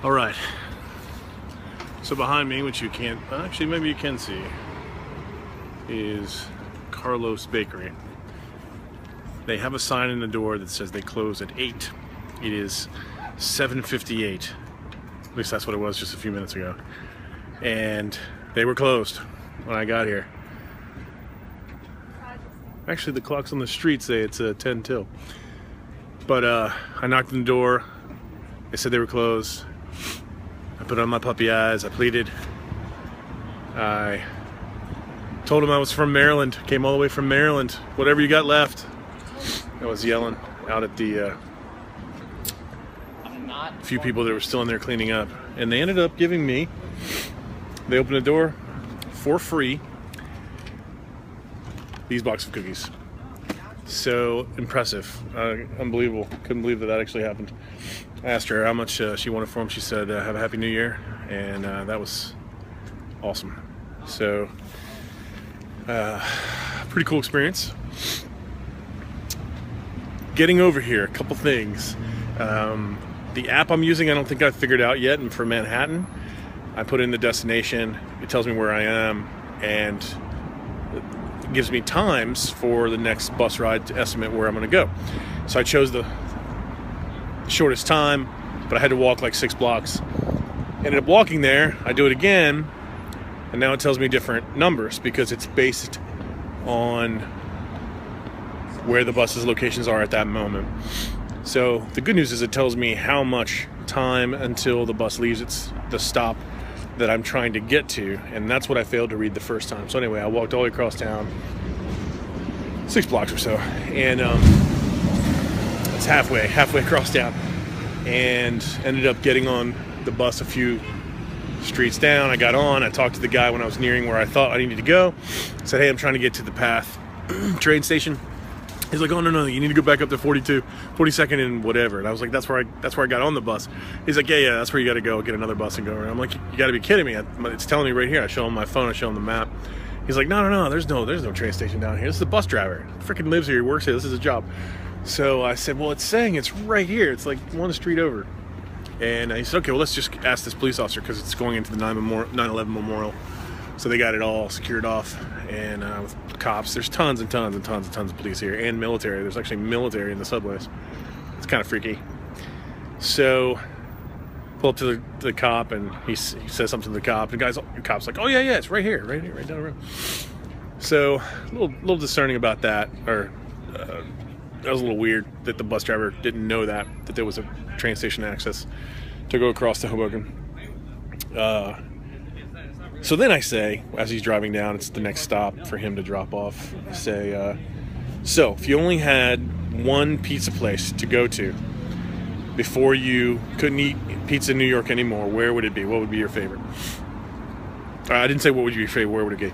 All right. So behind me, which you can't, actually maybe you can see, is Carlo's Bakery. They have a sign in the door that says they close at 8. It is 7:58. At least that's what it was just a few minutes ago. And they were closed when I got here. Actually, the clocks on the street say it's 10 till. But I knocked on the door. They said they were closed. I put on my puppy eyes. I pleaded. I told them I was from Maryland. Came all the way from Maryland. Whatever you got left. I was yelling out at the few people that were still in there cleaning up. And they ended up giving me, they opened the door for free, these box of cookies. So impressive. Unbelievable. Couldn't believe that actually happened. I asked her how much she wanted for them. She said, have a happy new year. And that was awesome. So, pretty cool experience. Getting over here, a couple things. The app I'm using, I don't think I've figured out yet. And for Manhattan, I put in the destination. It tells me where I am. And it gives me times for the next bus ride to estimate where I'm going to go. So I chose the shortest time, but I had to walk like 6 blocks. Ended up walking there. I do it again, and now it tells me different numbers because it's based on where the bus's locations are at that moment. So the good news is it tells me how much time until the bus leaves the stop that I'm trying to get to, and that's what I failed to read the first time. So anyway, I walked all the way across town, 6 blocks or so, and it's halfway across town, and ended up getting on the bus a few streets down. I got on, I talked to the guy when I was nearing where I thought I needed to go. Said, hey, I'm trying to get to the Path train station. He's like, oh, no, you need to go back up to 42nd and whatever. And I was like, that's where I got on the bus. He's like, yeah, that's where you got to go, get another bus and go around. I'm like, you got to be kidding me. It's telling me right here. I show him my phone, I show him the map. He's like, no, there's no train station down here. This is the bus driver. He freaking lives here, he works here, this is his job. So I said, well, it's saying it's right here. It's like one street over. And he said, okay, well, let's just ask this police officer because it's going into the 9/11 memorial. So they got it all secured off, and with cops. There's tons and tons and tons and tons of police here, and military. There's actually military in the subways. It's kind of freaky. So pull up to the cop, and he says something to the cop. And the cop's like, oh yeah, it's right here, right down the road. So a little discerning about that, or that was a little weird that the bus driver didn't know that there was a train station access to go across to Hoboken. So then I say, as he's driving down, it's the next stop for him to drop off. I say, so if you only had one pizza place to go to before you couldn't eat pizza in New York anymore, where would it be? What would be your favorite? I didn't say what would be your favorite. Where would it be?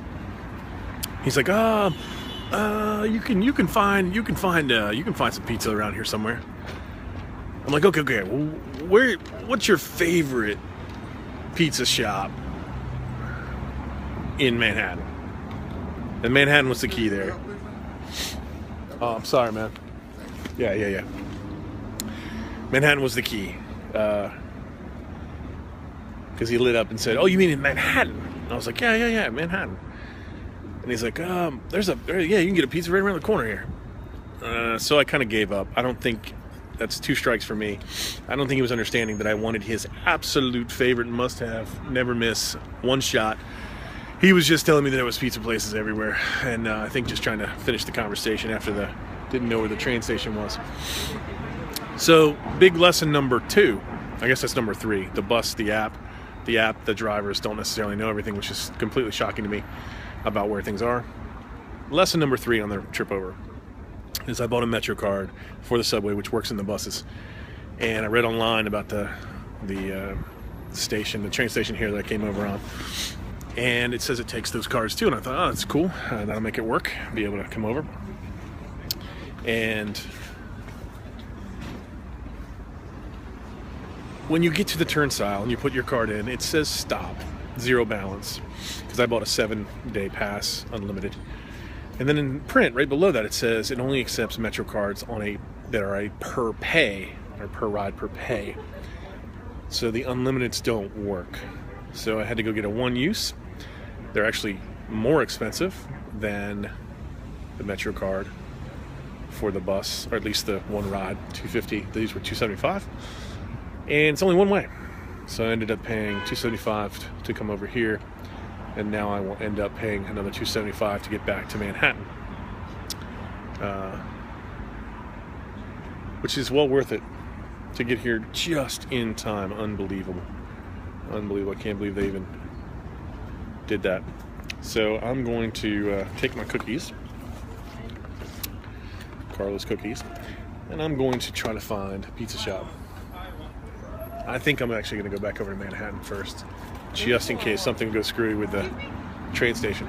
He's like, you can find some pizza around here somewhere. I'm like, okay. Well, what's your favorite pizza shop in Manhattan? And Manhattan was the key there. Oh, I'm sorry, man. Yeah. Manhattan was the key. Because he lit up and said, oh, you mean in Manhattan? And I was like, yeah, Manhattan. And he's like, you can get a pizza right around the corner here. So I kind of gave up. I don't think that's 2 strikes for me. I don't think he was understanding that I wanted his absolute favorite must-have, never miss, one shot. He was just telling me that there was pizza places everywhere, and I think just trying to finish the conversation after didn't know where the train station was. So big lesson number 2, I guess that's number 3, the app, the drivers don't necessarily know everything, which is completely shocking to me about where things are. Lesson number 3 on the trip over is I bought a Metro card for the subway, which works in the buses, and I read online about the train station here that I came over on. And it says it takes those cards too, and I thought, oh, that's cool. That'll make it work. Be able to come over. And when you get to the turnstile and you put your card in, it says stop, 0 balance, because I bought a 7-day pass, unlimited. And then in print, right below that, it says it only accepts Metro cards that are a per ride per pay. So the unlimiteds don't work. So I had to go get a one use. They're actually more expensive than the Metro card for the bus, or at least the one ride, $250. These were $275, and it's only one way. So I ended up paying $275 to come over here, and now I will end up paying another $275 to get back to Manhattan, which is well worth it to get here just in time. Unbelievable. Unbelievable. I can't believe they even did that. So I'm going to take my cookies, Carlo's cookies, and I'm going to try to find a pizza shop. I think I'm actually going to go back over to Manhattan first, just in case something goes screwy with the train station.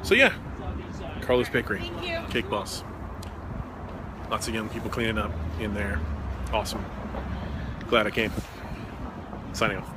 So yeah, Carlo's Bakery, Cake Boss. Lots of young people cleaning up in there. Awesome. Glad I came. Signing off.